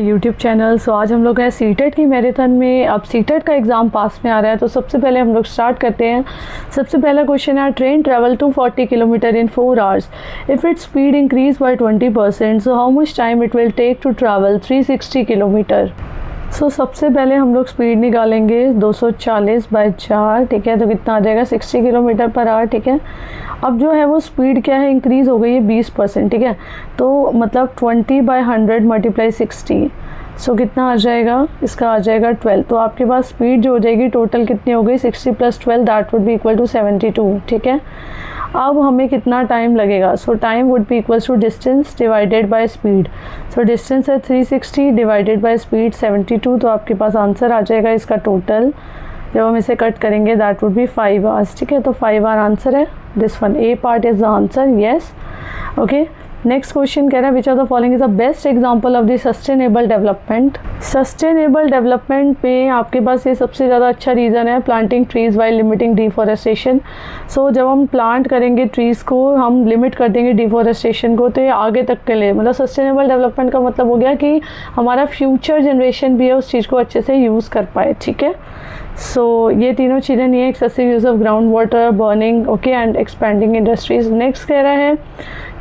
YouTube channel. सो आज हम लोग हैं सीटेट की मैराथन में। अब सीटेट का एग्ज़ाम पास में आ रहा है तो सबसे पहले हम लोग स्टार्ट करते हैं। सबसे पहला क्वेश्चन है, train travel 240 kilometre in 4 hours if it's speed increase by 20%, so how much time it will take to travel 360 kilometre. सो सबसे पहले हम लोग स्पीड निकालेंगे 240/4, ठीक है, तो कितना आ जाएगा 60 किलोमीटर पर आवर, ठीक है। अब जो है वो स्पीड क्या है, इंक्रीज़ हो गई है 20%, ठीक है, तो मतलब 20/100 मल्टीप्लाई 60, सो कितना आ जाएगा, इसका आ जाएगा 12। तो आपके पास स्पीड जो हो जाएगी टोटल कितनी हो गई, 60 + 12 that would be equal to 72, ठीक है। अब हमें कितना टाइम लगेगा, so time would be equals to distance divided by speed. So distance है 360 डिवाइडेड बाय स्पीड 72, तो आपके पास आंसर आ जाएगा इसका टोटल। जब हम इसे कट करेंगे दैट वुड बी 5 आवर्स, ठीक है, तो 5 आवर आंसर है this one. A part is the answer, yes, okay. Next question कह रहा है, which of the following is the best example of the sustainable development. Sustainable development में आपके पास ये सबसे ज़्यादा अच्छा रीज़न है, planting trees while limiting deforestation. So जब हम प्लांट करेंगे ट्रीज़ को, हम लिमिट कर देंगे डिफॉरेस्टेशन को, तो ये आगे तक के लिए, मतलब सस्टेनेबल डेवलपमेंट का मतलब हो गया कि हमारा फ्यूचर जनरेशन भी है उस चीज़ को अच्छे से यूज़ कर पाए, ठीक है। सो ये तीनों चीज़ें नहीं है, excessive use of ground water, burning, okay, and expanding industries. Next कह रहा है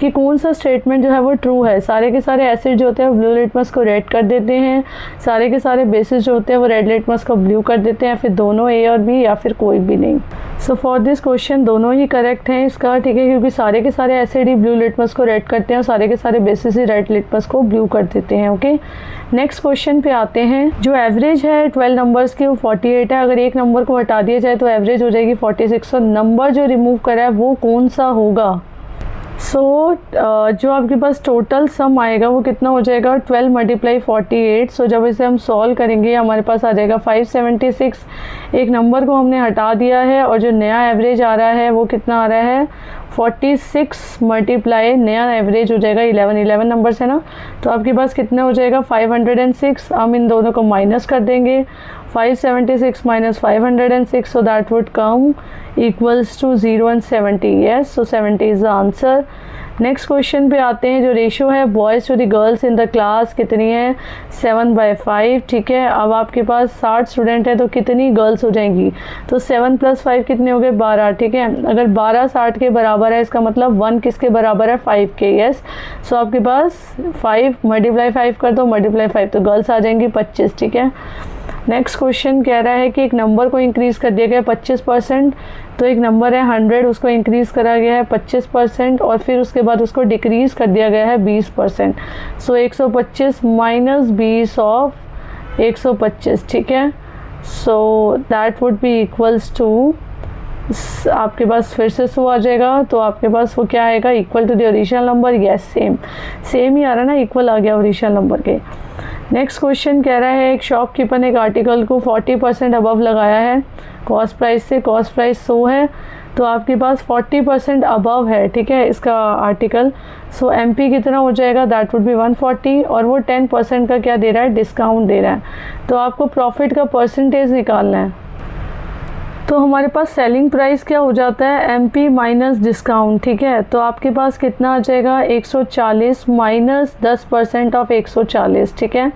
कि कौन सा स्टेटमेंट जो है वो ट्रू है। सारे के सारे एसिड जो होते हैं ब्लू लिटमस को रेड कर देते हैं, सारे के सारे बेसिस जो होते हैं वो रेड लिटमस को ब्लू कर देते हैं, फिर दोनों ए और बी या फिर कोई भी नहीं। सो फॉर दिस क्वेश्चन दोनों ही करेक्ट हैं इसका, ठीक है, क्योंकि सारे के सारे एसिड ही ब्लू लिटमस को रेड करते हैं और सारे के सारे बेसिस ही रेड लिटमस को ब्लू कर देते हैं, ओके। नेक्स्ट क्वेश्चन पे आते हैं। जो एवरेज है 12 नंबर्स की वो 48 है। अगर एक नंबर को हटा दिया जाए तो एवरेज हो जाएगी 46। और नंबर जो रिमूव करा है वो कौन सा होगा। सो जो आपके पास टोटल सम आएगा वो कितना हो जाएगा, 12 × 48। सो जब इसे हम सॉल्व करेंगे हमारे पास आ जाएगा 576। एक नंबर को हमने हटा दिया है और जो नया एवरेज आ रहा है वो कितना आ रहा है, 46 मल्टीप्लाई नया एवरेज हो जाएगा 11 नंबर्स है ना, तो आपके पास कितना हो जाएगा 506। हम इन दोनों को माइनस कर देंगे, 576 - 506, so that would come equals to 0 and 70, yes, so 70 is the answer। Next question पे आते हैं। जो रेशो है boys to the girls in the class कितनी है, 7/5, ठीक है। अब आपके पास 60 स्टूडेंट है तो कितनी गर्ल्स हो जाएंगी, तो 7 + 5 कितने हो गए, 12, ठीक है। अगर 12 60 के बराबर है, इसका मतलब 1 किसके बराबर है, 5 के, यस। सो आपके पास 5 × 5 कर दो, मल्टीप्लाई 5, तो गर्ल्स आ जाएंगी 25, ठीक है। नेक्स्ट क्वेश्चन कह रहा है कि एक नंबर को इंक्रीज़ कर दिया गया 25%, तो एक नंबर है 100, उसको इंक्रीज़ करा गया है 25% और फिर उसके बाद उसको डिक्रीज़ कर दिया गया है 20%। सो 125 - 20 ऑफ 125, ठीक है। So that would be equals to, आपके पास फिर से 100 आ जाएगा, तो आपके पास वो क्या आएगा, equal to the original number, yes, same ही आ रहा है ना, इक्वल आ गया ओरिजिनल नंबर के। नेक्स्ट क्वेश्चन कह रहा है, एक शॉपकीपर ने एक आर्टिकल को 40% अबव लगाया है कॉस्ट प्राइस से, कॉस्ट प्राइस 100 है, तो आपके पास 40% अबव है, ठीक है, इसका आर्टिकल। सो MP कितना हो जाएगा, दैट वुड बी 140, और वो 10% का क्या दे रहा है, डिस्काउंट दे रहा है, तो आपको प्रॉफिट का परसेंटेज निकालना है। तो हमारे पास सेलिंग प्राइस क्या हो जाता है, MP - डिस्काउंट, ठीक है, तो आपके पास कितना आ जाएगा, 140 - 10% ऑफ 140, ठीक है।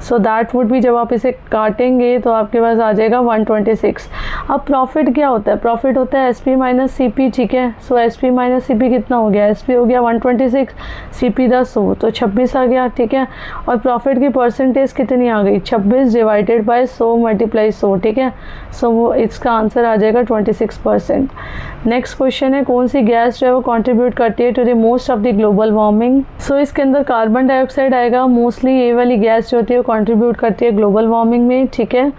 सो दैट वुड भी, जब आप इसे काटेंगे तो आपके पास आ जाएगा 126। अब प्रॉफिट क्या होता है, प्रॉफिट होता है SP - CP, ठीक है। सो SP - CP कितना हो गया, SP हो गया 126, CP 100, तो 26 आ गया, ठीक है। और प्रॉफिट की परसेंटेज कितनी आ गई, 26 डिवाइडेड बाय 100 मल्टीप्लाई 100, ठीक है। सो वो इसका आंसर आ जाएगा 26%। नेक्स्ट क्वेश्चन है, कौन सी गैस जो है वो कॉन्ट्रीब्यूट करती है to the most of the global warming. So इसके अंदर कार्बन डाइऑक्साइड आएगा, मोस्टली ये वाली गैस जो होती है कंट्रीब्यूट करती है ग्लोबल वार्मिंग में, ठीक है।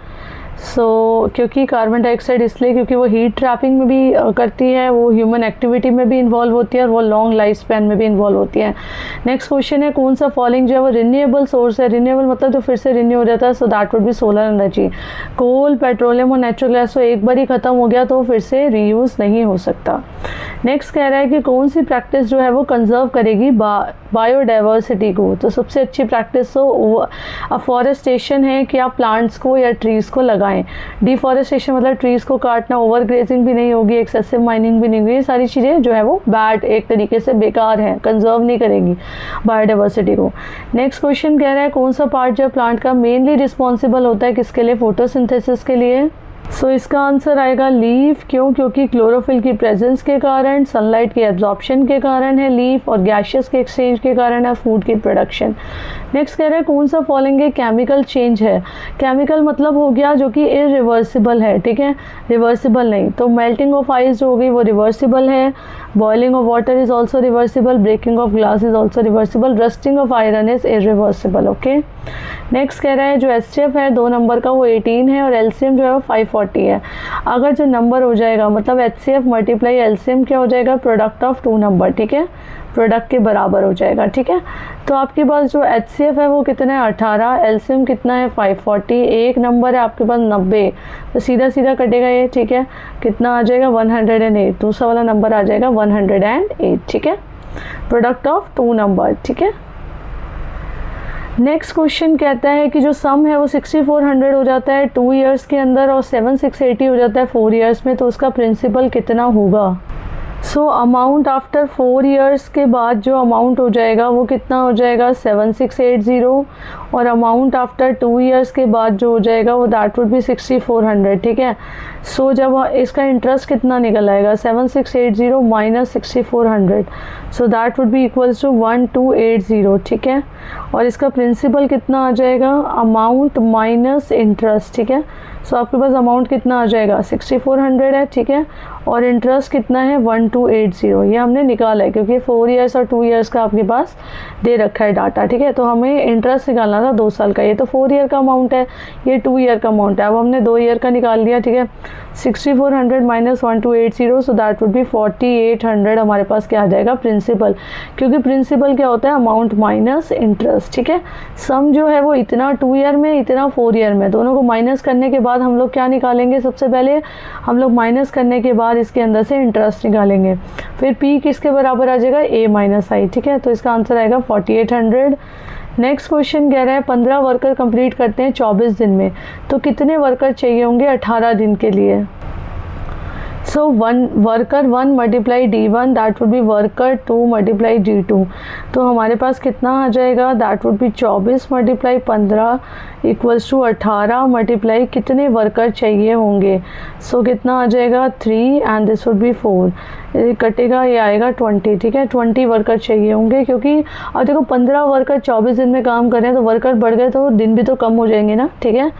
सो क्योंकि कार्बन डाइऑक्साइड इसलिए क्योंकि वो हीट ट्रैपिंग में भी करती है, वो ह्यूमन एक्टिविटी में भी इन्वॉल्व होती है और वो लॉन्ग लाइफ स्पैन में भी इन्वॉल्व होती है। नेक्स्ट क्वेश्चन है, कौन सा फॉलोइंग जो है वो रिन्यूएबल सोर्स है। रिन्यूएबल मतलब जो फिर से रिन्यू हो जाता है, so that would be solar energy. Coal, petroleum और नेचुरल गैस तो एक बार ही ख़त्म हो गया तो फिर से रीयूज़ नहीं हो सकता। नेक्स्ट कह रहा है कि कौन सी प्रैक्टिस जो है वो कंजर्व करेगी बायोडाइवर्सिटी को। तो सबसे अच्छी प्रैक्टिस तो अफॉरेस्टेशन है कि आप प्लांट्स को या ट्रीज़ को लगा लगाएं। डिफॉरेस्टेशन मतलब ट्रीज़ को काटना, ओवर ग्रेजिंग भी नहीं होगी, एक्सेसिव माइनिंग भी नहीं होगी, ये सारी चीज़ें जो है वो बैड, एक तरीके से बेकार हैं, कंजर्व नहीं करेंगी बायोडाइवर्सिटी को। नेक्स्ट क्वेश्चन कह रहा है कौन सा पार्ट जो प्लांट का मेनली रिस्पॉन्सिबल होता है किसके लिए, फोटोसिंथेसिस के लिए। सो इसका आंसर आएगा लीफ। क्यों? क्योंकि क्लोरोफिल की प्रेजेंस के कारण, सनलाइट के एब्जॉर्प्शन के कारण है लीफ, और गैसेस के एक्सचेंज के कारण है फूड की प्रोडक्शन। नेक्स्ट कह रहे हैं कौन सा फॉलोइंग है केमिकल चेंज है। केमिकल मतलब हो गया जो कि इरिवर्सिबल है, ठीक है, रिवर्सिबल नहीं। तो मेल्टिंग ऑफ आइस जो हो गई वो रिवर्सिबल है, boiling of water is also reversible, breaking of glass is also reversible, rusting of iron is irreversible. Okay, next कह रहा है जो HCF है 2 नंबर का वो 18 है, और LCM जो है वो 540 है। अगर जो नंबर हो जाएगा मतलब HCF मल्टीप्लाई LCM क्या हो जाएगा, प्रोडक्ट ऑफ 2 नंबर, ठीक है, प्रोडक्ट के बराबर हो जाएगा, ठीक है। तो आपके पास जो HCF है वो कितना है 18, LCM कितना है 540, एक नंबर है आपके पास 90, तो सीधा सीधा कटेगा ये, ठीक है, कितना आ जाएगा 108, दूसरा वाला नंबर आ जाएगा 108, ठीक है, प्रोडक्ट ऑफ 2 नंबर, ठीक है। नेक्स्ट क्वेश्चन कहता है कि जो सम है वो 6400 हो जाता है 2 इयर्स के अंदर, और 7680 हो जाता है 4 इयर्स में, तो उसका प्रिंसिपल कितना होगा। सो अमाउंट आफ्टर 4 इयर्स के बाद जो अमाउंट हो जाएगा वो कितना हो जाएगा 7680, और अमाउंट आफ्टर 2 इयर्स के बाद जो हो जाएगा वो दैट वुड बी 6400, ठीक है। सो जब इसका इंटरेस्ट कितना निकल आएगा 7680 minus 6400, so that would be equals to 1280, ठीक है। और इसका प्रिंसिपल कितना आ जाएगा, अमाउंट माइनस इंटरेस्ट, ठीक है। सो आपके पास अमाउंट कितना आ जाएगा 6400 है, ठीक है, और इंटरेस्ट कितना है 1280, ये हमने निकाला है क्योंकि 4 इयर्स और 2 इयर्स का आपके पास दे रखा है डाटा, ठीक है। तो हमें इंटरेस्ट निकालना था 2 साल का, ये तो 4 ईयर का अमाउंट है, ये 2 ईयर का अमाउंट है, अब हमने 2 ईयर का निकाल लिया, ठीक है। 6400 minus 1280, so that would B 4800 हमारे पास क्या आ जाएगा प्रिंसिपल, क्योंकि प्रिंसिपल क्या होता है अमाउंट माइनस इंटरेस्ट, ठीक है। सम जो है वो इतना 2 ईयर में, इतना 4 ईयर में, दोनों को माइनस करने के बाद हम लोग क्या निकालेंगे, सबसे पहले हम लोग माइनस करने के बाद इसके अंदर से इंटरेस्ट निकालेंगे, फिर P किसके बराबर आ जाएगा A माइनस I, ठीक है। तो इसका आंसर आएगा 4800। नेक्स्ट क्वेश्चन कह रहा है 15 वर्कर कंप्लीट करते हैं 24 दिन में, तो कितने वर्कर चाहिए होंगे 18 दिन के लिए। So worker 1 multiply D1 that would be worker 2 multiply D2, तो हमारे पास कितना आ जाएगा that would be 24 multiply 15 equals to 18 multiply कितने वर्कर चाहिए होंगे, सो कितना आ जाएगा 3 एंड दिस वुड बी 4, कटेगा ये आएगा 20, ठीक है। 20 वर्कर चाहिए होंगे, क्योंकि अब देखो 15 वर्कर 24 दिन में काम कर रहे हैं तो वर्कर बढ़ गए तो दिन भी तो कम हो जाएंगे ना, ठीक है।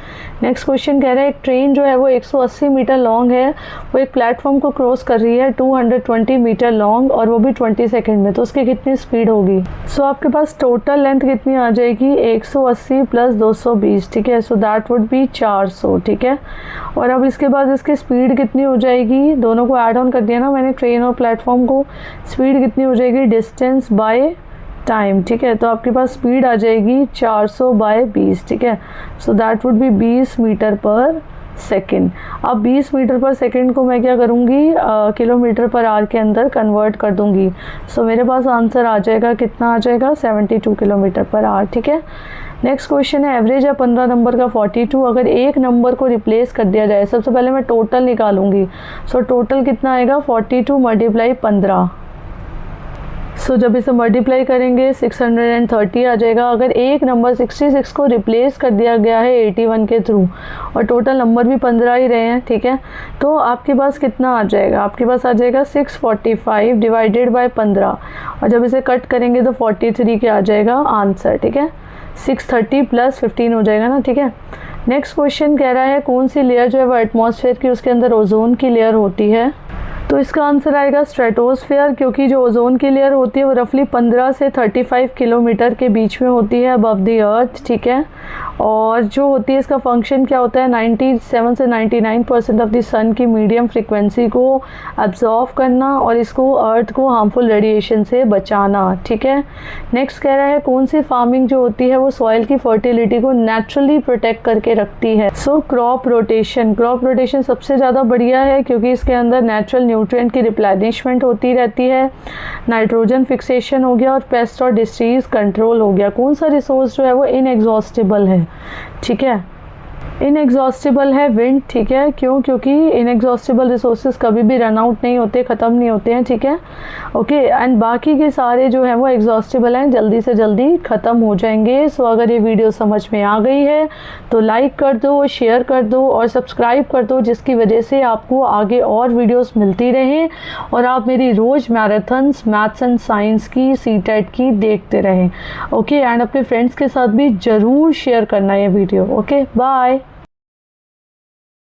नेक्स्ट क्वेश्चन कह रहा है एक ट्रेन जो है वो 180 मीटर लॉन्ग है, वो एक प्लेटफॉर्म को क्रॉस कर रही है 220 मीटर लॉन्ग, और वो भी 20 सेकेंड में, तो उसकी कितनी स्पीड होगी। सो आपके पास टोटल लेंथ कितनी आ जाएगी 180 प्लस 220, ठीक है, सो दैट वुड बी 400, ठीक है। और अब इसके बाद इसकी स्पीड कितनी हो जाएगी, दोनों को ऐड ऑन कर दिया ना मैंने, ट्रेन और प्लेटफॉर्म को, स्पीड कितनी हो जाएगी डिस्टेंस बाय टाइम, ठीक है। तो आपके पास स्पीड आ जाएगी 400 बाय 20, ठीक है, so that would be 20 metre per second. अब 20 मीटर पर सेकेंड को मैं क्या करूँगी किलोमीटर पर आवर के अंदर कन्वर्ट कर दूँगी, सो मेरे पास आंसर आ जाएगा कितना आ जाएगा 72 किलोमीटर पर आवर, ठीक है। नेक्स्ट क्वेश्चन है एवरेज है 15 नंबर का 42, अगर एक नंबर को रिप्लेस कर दिया जाए, सबसे पहले मैं टोटल निकालूंगी, सो टोटल कितना आएगा 42 मल्टीप्लाई 15, सो जब इसे मल्टीप्लाई करेंगे 630 आ जाएगा। अगर एक नंबर 66 को रिप्लेस कर दिया गया है 81 के थ्रू, और टोटल नंबर भी 15 ही रहे हैं, ठीक है, तो आपके पास कितना आ जाएगा, आपके पास आ जाएगा 645 डिवाइडेड बाय 15, और जब इसे कट करेंगे तो 43 के आ जाएगा आंसर, ठीक है। 630 प्लस 15 हो जाएगा ना, ठीक है। नेक्स्ट क्वेश्चन कह रहा है कौन सी लेयर जो है वो एटमॉस्फेयर की उसके अंदर ओजोन की लेयर होती है, तो इसका आंसर आएगा स्ट्रेटोस्फेयर, क्योंकि जो ओजोन की लेयर होती है वो रफली 15 से 35 किलोमीटर के बीच में होती है अबव द अर्थ, ठीक है। और जो होती है इसका फंक्शन क्या होता है 97 से 99% ऑफ द सन की मीडियम फ्रिक्वेंसी को एब्जॉर्व करना और इसको अर्थ को हार्मफुल रेडिएशन से बचाना, ठीक है। नेक्स्ट कह रहा है कौन सी फार्मिंग जो होती है वो सॉइल की फर्टिलिटी को नेचुरली प्रोटेक्ट करके रखती है, so crop rotation. Crop rotation सबसे ज़्यादा बढ़िया है क्योंकि इसके अंदर नेचुरल न्यूट्रिएंट की रिप्लेनिशमेंट होती रहती है, नाइट्रोजन फिक्सेशन हो गया और पेस्ट और डिसीज कंट्रोल हो गया। कौन सा रिसोर्स जो है वो इनएग्जॉस्टिबल है, ठीक है। इनएग्जॉस्टिबल है विंड, ठीक है, क्यों? क्योंकि इनएग्जॉस्टिबल रिसोर्सेज कभी भी रन आउट नहीं होते, ख़त्म नहीं होते हैं, ठीक है, ओके। एंड बाकी के सारे जो हैं वो एग्जॉस्टिबल हैं, जल्दी से जल्दी ख़त्म हो जाएंगे। सो अगर ये वीडियो समझ में आ गई है तो लाइक कर दो, शेयर कर दो और सब्सक्राइब कर दो, जिसकी वजह से आपको आगे और वीडियोस मिलती रहें और आप मेरी रोज़ मैराथन्स मैथ्स एंड साइंस की सीटेट की देखते रहें, ओके। एंड अपने फ्रेंड्स के साथ भी ज़रूर शेयर करना ये वीडियो, ओके। बाय।